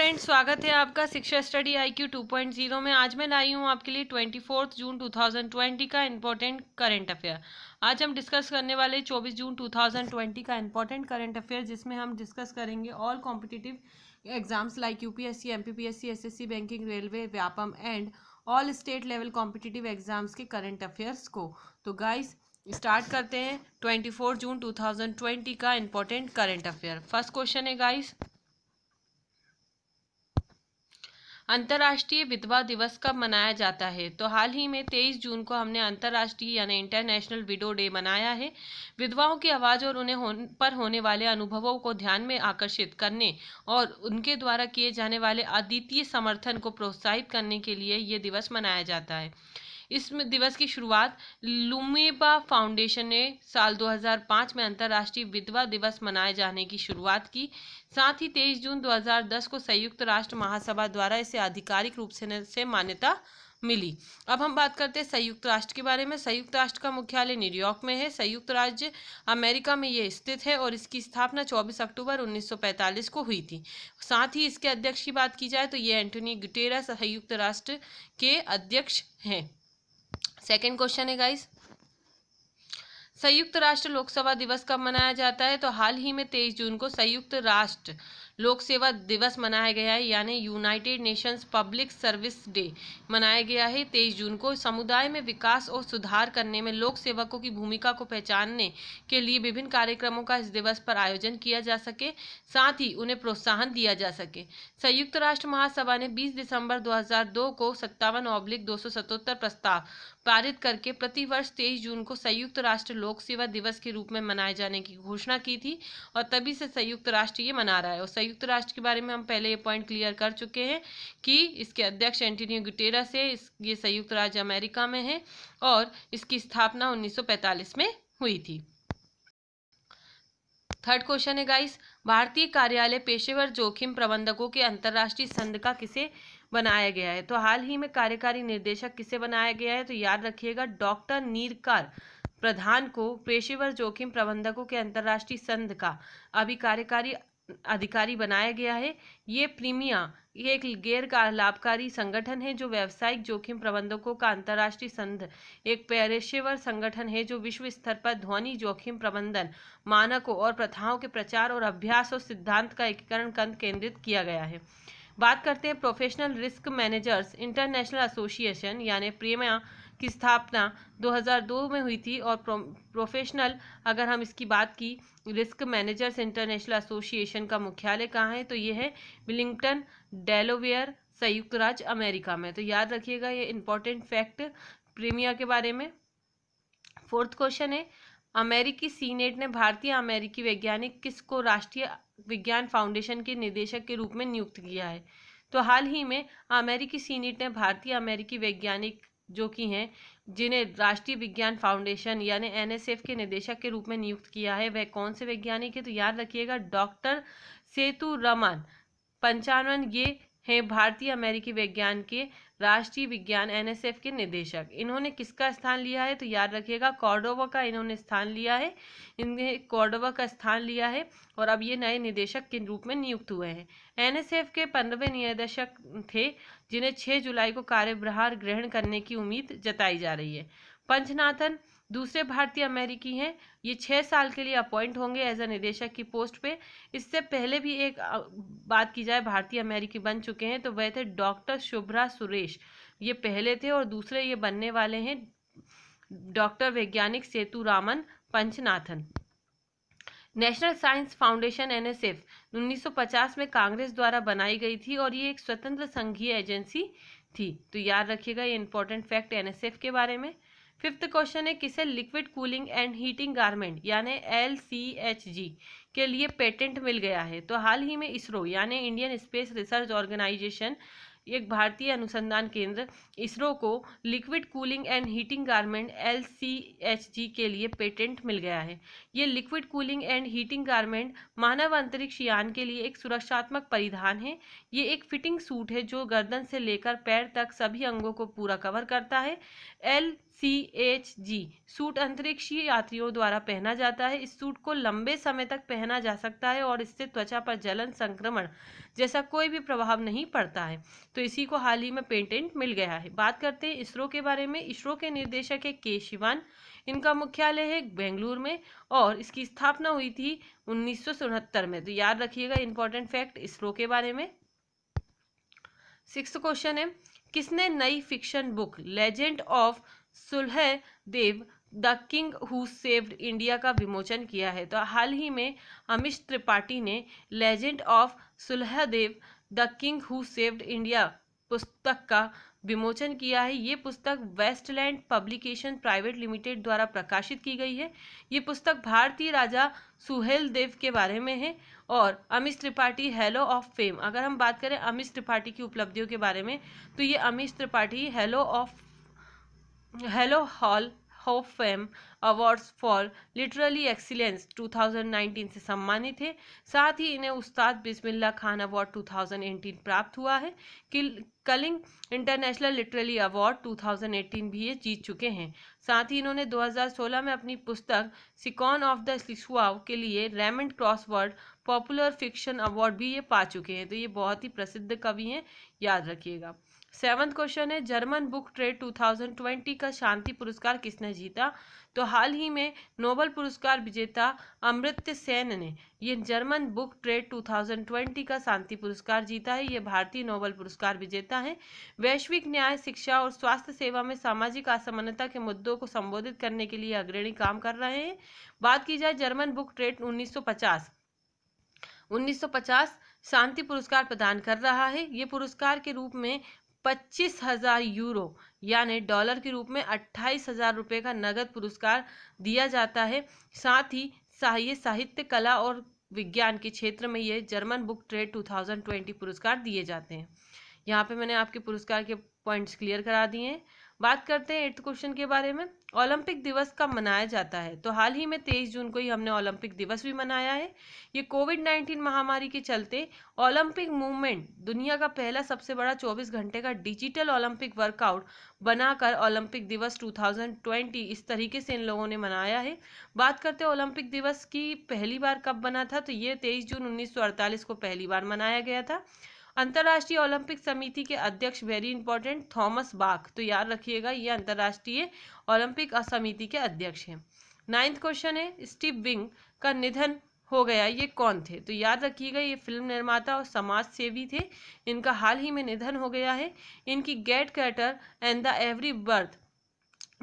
Friends, स्वागत है आपका शिक्षा स्टडी IQ 2.0 में। आज मैं लाई हूँ आपके लिए 24 जून 2020 का इम्पोर्टेंट करंट अफेयर। आज हम डिस्कस करने वाले 24 जून 2020 का इम्पोर्टेंट करंट अफेयर, जिसमें हम डिस्कस करेंगे all competitive exams like UPSC, MPPSC, SSC, banking, railway, Vyapam and all state level competitive exams के करंट अफेयर्स को। तो गाइस स्टार्ट करते हैं 24 जून 2020 का important current affair. First question है गाइस, अंतर्राष्ट्रीय विधवा दिवस कब मनाया जाता है? तो हाल ही में 23 जून को हमने अंतर्राष्ट्रीय यानी इंटरनेशनल विडो डे मनाया है। विधवाओं की आवाज़ और उन्हें पर होने वाले अनुभवों को ध्यान में आकर्षित करने और उनके द्वारा किए जाने वाले अद्वितीय समर्थन को प्रोत्साहित करने के लिए ये दिवस मनाया जाता है। इस दिवस की शुरुआत लुमेबा फाउंडेशन ने साल 2005 में अंतर्राष्ट्रीय विधवा दिवस मनाए जाने की शुरुआत की। साथ ही 23 जून 2010 को संयुक्त राष्ट्र महासभा द्वारा इसे आधिकारिक रूप से मान्यता मिली। अब हम बात करते हैं संयुक्त राष्ट्र के बारे में। संयुक्त राष्ट्र का मुख्यालय न्यूयॉर्क में है। संयुक्त राज्य अमेरिका में ये स्थित है और इसकी स्थापना 24 अक्टूबर 1945 को हुई थी। साथ ही इसके अध्यक्ष की बात की जाए तो ये एंटोनियो गुटेरेस संयुक्त राष्ट्र के अध्यक्ष हैं। सेकेंड क्वेश्चन है गाइस, संयुक्त राष्ट्र लोक सेवा दिवस कब मनाया जाता है? तो हाल ही में 23 जून को संयुक्त राष्ट्र लोक सेवा दिवस मनाया गया है, यानी United Nations public service day मनाया गया है। 23 जून को समुदाय में विकास और सुधार करने में लोक सेवकों की भूमिका को पहचानने के लिए विभिन्न कार्यक्रमों का इस दिवस पर आयोजन किया जा सके, साथ ही उन्हें प्रोत्साहन दिया जा सके। संयुक्त राष्ट्र महासभा ने 20 दिसंबर 2002 को 57/277 प्रस्ताव पारित करके प्रतिवर्ष 23 जून को संयुक्त राष्ट्र लोक सेवा दिवस के रूप में मनाए जाने की घोषणा की थी और तभी से संयुक्त राष्ट्र ये मना रहा है। और संयुक्त राष्ट्र के बारे में हम पहले ये पॉइंट क्लियर कर चुके हैं कि इसके अध्यक्ष एंटोनियो गुटेरेस है। ये संयुक्त राज्य अमेरिका में है और इसकी स्थापना 1945 में हुई थी। थर्ड क्वेश्चन है गाइस, भारतीय कार्यालय पेशेवर जोखिम प्रबंधकों के अंतर्राष्ट्रीय संघ का किसे बनाया गया है? तो हाल ही में कार्यकारी निर्देशक किसे बनाया गया है? तो याद रखिएगा डॉक्टर नीरकार प्रधान को पेशेवर जोखिम प्रबंधकों के अंतर्राष्ट्रीय संघ का अभी कार्यकारी अधिकारी बनाया गया है। ये प्रीमिया ये एक गैर लाभकारी संगठन है जो व्यावसायिक जोखिम प्रबंधकों का अंतर्राष्ट्रीय संघ एक पेशेवर संगठन है जो विश्व स्तर पर ध्वनि जोखिम प्रबंधन मानकों और प्रथाओं के प्रचार और अभ्यास और सिद्धांत का एकीकरण कर केंद्रित किया गया है। बात करते हैं professional risk managers international association यानी प्रीमिया की स्थापना 2002 में हुई थी और प्रोफेशनल अगर हम इसकी बात की रिस्क मैनेजर्स इंटरनेशनल एसोसिएशन का मुख्यालय कहाँ है? तो ये है विलिंगटन, डेलावेयर, संयुक्त राज्य अमेरिका में। तो याद रखिएगा ये इंपॉर्टेंट फैक्ट प्रीमिया के बारे में। फोर्थ क्वेश्चन है, अमेरिकी सीनेट ने भारतीय अमेरिकी वैज्ञानिक किसको राष्ट्रीय विज्ञान फाउंडेशन के निदेशक के रूप में नियुक्त किया है? तो हाल ही में अमेरिकी सीनेट ने भारतीय अमेरिकी वैज्ञानिक जो कि हैं जिन्हें राष्ट्रीय विज्ञान फाउंडेशन यानी NSF के निदेशक के रूप में नियुक्त किया है, वह कौन से वैज्ञानिक है? तो याद रखिएगा डॉक्टर सेतुरमन 55 ये हैं भारतीय अमेरिकी वैज्ञान के राष्ट्रीय विज्ञान NSF के निदेशक। इन्होंने किसका स्थान लिया है? तो याद रखिएगा कॉर्डोवा का इन्होंने स्थान लिया है। इन्हें कॉर्डोवा का स्थान लिया है और अब ये नए निदेशक के रूप में नियुक्त हुए हैं। NSF के 15वें निदेशक थे जिन्हें 6 जुलाई को कार्यभार ग्रहण करने की उम्मीद जताई जा रही है। पंचनाथन दूसरे भारतीय अमेरिकी हैं। ये 6 साल के लिए अपॉइंट होंगे एज अ निदेशक की पोस्ट पे। इससे पहले भी एक बात की जाए भारतीय अमेरिकी बन चुके हैं तो वह थे डॉक्टर शुभ्रा सुरेश, ये पहले थे और दूसरे ये बनने वाले हैं डॉक्टर वैज्ञानिक Sethuraman Panchanathan. National science foundation NSF 1950 में कांग्रेस द्वारा बनाई गई थी और ये एक स्वतंत्र संघीय एजेंसी थी। तो याद रखिएगा ये इंपॉर्टेंट फैक्ट NSF के बारे में। फिफ्थ क्वेश्चन है, किसे liquid cooling and heating garment यानी LCHG के लिए पेटेंट मिल गया है? तो हाल ही में इसरो यानी इंडियन स्पेस रिसर्च ऑर्गेनाइजेशन एक भारतीय अनुसंधान केंद्र इसरो को liquid cooling and heating garment LCHG के लिए पेटेंट मिल गया है। ये liquid cooling and heating garment मानव अंतरिक्ष यान के लिए एक सुरक्षात्मक परिधान है। ये एक फिटिंग सूट है जो गर्दन से लेकर पैर तक सभी अंगों को पूरा कवर करता है। CHG सूट अंतरिक्षीय यात्रियों द्वारा पहना जाता है। इस सूट को लंबे समय तक पहना जा सकता है और इससे त्वचा पर जलन, संक्रमण जैसा कोई भी प्रभाव नहीं पड़ता है। तो इसी को हाल ही में पेटेंट मिल गया है। बात करते हैं इसरो के बारे में। इसरो के निर्देशक है के शिवान। इनका मुख्यालय है बेंगलुरु में और इसकी स्थापना हुई थी 1969 में। तो याद रखिएगा इंपॉर्टेंट फैक्ट इसरो के बारे में। 6th क्वेश्चन है, किसने नई fiction book legend of Suheldev the king who saved India का विमोचन किया है? तो हाल ही में अमिश त्रिपाठी ने legend of Suheldev the king who saved India पुस्तक का विमोचन किया है। ये पुस्तक वेस्टलैंड पब्लिकेशन प्राइवेट लिमिटेड द्वारा प्रकाशित की गई है। ये पुस्तक भारतीय राजा सुहेलदेव के बारे में है। और Amish Tripathi hello of fame, अगर हम बात करें अमिश त्रिपाठी की उपलब्धियों के बारे में, तो ये Amish Tripathi Hello hall of fame awards for literary excellence 2019 से सम्मानित है। साथ ही इन्हें उस्ताद बिस्मिल्लाह खान अवार्ड 2018 प्राप्त हुआ है। कलिंग इंटरनेशनल लिटरेरी अवार्ड 2018 भी ये जीत चुके हैं। साथ ही इन्होंने 2016 में अपनी पुस्तक सिकॉन ऑफ द सिक्सवाव के लिए Raymond crossword popular fiction award भी ये पा चुके हैं। तो ये बहुत ही प्रसिद्ध कवि हैं, याद रखिएगा। 7th क्वेश्चन है, जर्मन बुक ट्रेड 2020 का शांति पुरस्कार किसने जीता? तो हाल ही में नोबेल पुरस्कार विजेता अमर्त्य सेन ने ये जर्मन बुक ट्रेड 2020 का शांति पुरस्कार जीता है। ये भारतीय नोबेल पुरस्कार विजेता है। वैश्विक न्याय, शिक्षा और स्वास्थ्य सेवा में सामाजिक असमानता के मुद्दों को संबोधित करने के लिए अग्रणी काम कर रहे हैं। बात की जाए जर्मन बुक ट्रेड 1950 शांति पुरस्कार प्रदान कर रहा है। ये पुरस्कार के रूप में 25,000 यूरो यानी डॉलर के रूप में 28,000 रुपये का नगद पुरस्कार दिया जाता है। साथ ही साहित्य, कला और विज्ञान के क्षेत्र में ये जर्मन बुक ट्रेड 2020 पुरस्कार दिए जाते हैं। यहाँ पे मैंने आपके पुरस्कार के पॉइंट्स क्लियर करा दिए हैं। बात करते हैं 8th क्वेश्चन के बारे में। ओलंपिक दिवस कब मनाया जाता है? तो हाल ही में 23 जून को ही हमने ओलंपिक दिवस भी मनाया है। ये कोविड-19 महामारी के चलते ओलंपिक मूवमेंट दुनिया का पहला सबसे बड़ा 24 घंटे का डिजिटल ओलंपिक वर्कआउट बनाकर ओलंपिक दिवस 2020 इस तरीके से इन लोगों ने मनाया है। बात करते हैं ओलंपिक दिवस की पहली बार कब बना था, तो ये 23 जून 1948 को पहली बार मनाया गया था। अंतर्राष्ट्रीय ओलंपिक समिति के अध्यक्ष वेरी इंपॉर्टेंट थॉमस बाख, तो याद रखिएगा ये अंतर्राष्ट्रीय ओलंपिक समिति के अध्यक्ष हैं। 9th क्वेश्चन है, स्टीव विंग का निधन हो गया, ये कौन थे? तो याद रखिएगा ये फिल्म निर्माता और समाज सेवी थे। इनका हाल ही में निधन हो गया है। इनकी get Carter and the every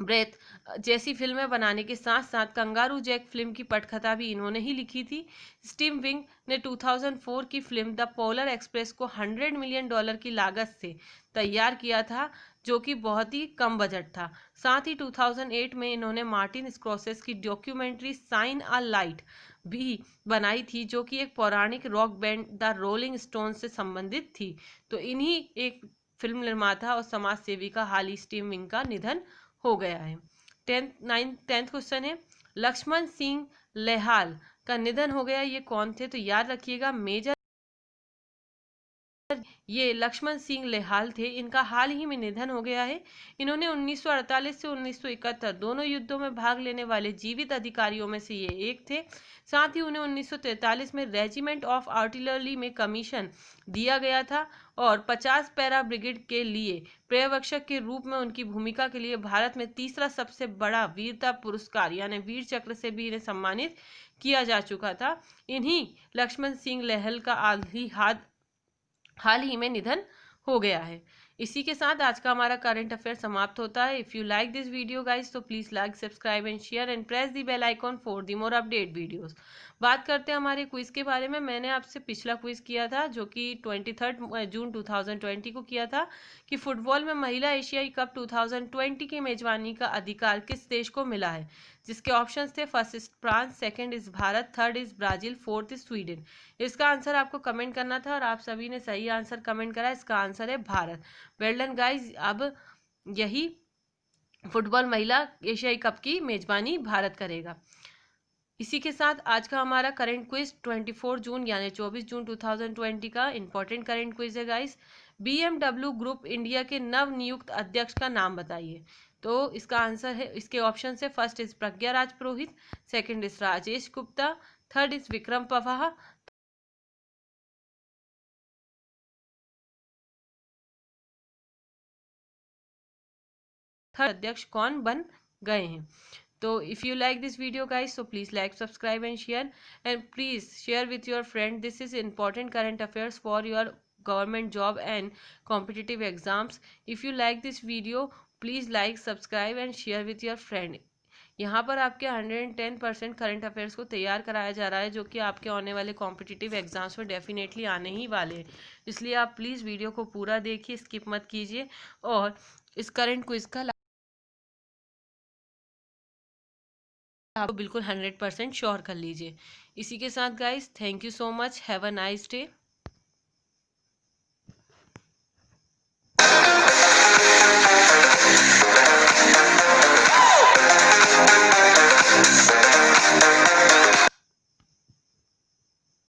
breath जैसी फिल्में बनाने के साथ साथ कंगारू जैक फिल्म की पटकथा भी इन्होंने ही लिखी थी। स्टीव विंग ने 2004 की फिल्म द पोलर एक्सप्रेस को $100 मिलियन की लागत से तैयार किया था, जो कि बहुत ही कम बजट था। साथ ही 2008 में इन्होंने मार्टिन स्कॉर्सेज़े की डॉक्यूमेंट्री साइन अ लाइट भी बनाई थी, जो कि एक पौराणिक rock band the rolling stones से संबंधित थी। तो इन्हीं एक फिल्म निर्माता और समाज सेवी का हाल ही स्टीव विंग का निधन हो गया है। 10th क्वेश्चन है, लक्ष्मण सिंह लेहाल का निधन हो गया, ये कौन थे? तो याद रखिएगा मेजर ये लक्ष्मण सिंह लेहाल थे। इनका हाल ही में निधन हो गया है। इन्होंने 1948 से 1971 दोनों युद्धों में भाग लेने वाले जीवित अधिकारियों में से ये एक थे। साथ ही उन्हें 1943 में रेजिमेंट ऑफ आर्टिलरी में कमीशन दिया गया था और 50 पैरा ब्रिगेड के लिए पर्यवेक्षक के रूप में उनकी भूमिका के लिए भारत में तीसरा सबसे बड़ा वीरता पुरस्कार यानी वीर चक्र से भी इन्हें सम्मानित किया जा चुका था। इन्हीं लक्ष्मण सिंह लेहल का हाल ही में निधन हो गया है। इसी के साथ आज का हमारा करंट अफेयर समाप्त होता है। If you like this video guys तो please like, subscribe and share and press the bell icon for the more update videos. बात करते हैं हमारे क्विज के बारे में। मैंने आपसे पिछला क्विज किया था जो कि 23 जून 2020 को किया था कि फुटबॉल में महिला एशियाई कप 2020 की मेजबानी का अधिकार किस देश को मिला है, जिसके ऑप्शंस थे first is France, second is Bharat, third is Brazil, fourth is Sweden. इसका आंसर आपको कमेंट करना था और आप सभी ने सही आंसर कमेंट करा। इसका आंसर है भारत। Well done guys. अब यही फुटबॉल महिला एशियाई कप की मेजबानी भारत करेगा। इसी के साथ आज का हमारा करंट क्विज 24 जून यानी 24 जून 2020 का इंपॉर्टेंट करंट क्विज है गाइस। BMW ग्रुप इंडिया के नव नियुक्त अध्यक्ष का नाम बताइए। तो इसका आंसर है, इसके ऑप्शन से first is Pragya Raj Purohit, second is Rajesh Gupta, third is Vikram Pawah. Third अध्यक्ष कौन बन गए हैं। तो if you like this video guys, so please like, subscribe and share, and please share with your friend. This is important current affairs for your government job and competitive exams. If you like this video, please like, subscribe and share with your friend. यहाँ पर आपके 110% current affairs को तैयार कराया जा रहा है, जो कि आपके आने वाले कॉम्पिटिटिव एग्जाम्स में डेफिनेटली आने ही वाले हैं। इसलिए आप प्लीज़ वीडियो को पूरा देखिए, स्किप मत कीजिए, और इस करंट क्विज का आप बिल्कुल 100% श्योर कर लीजिए। इसी के साथ guys, thank you so much, have a nice day.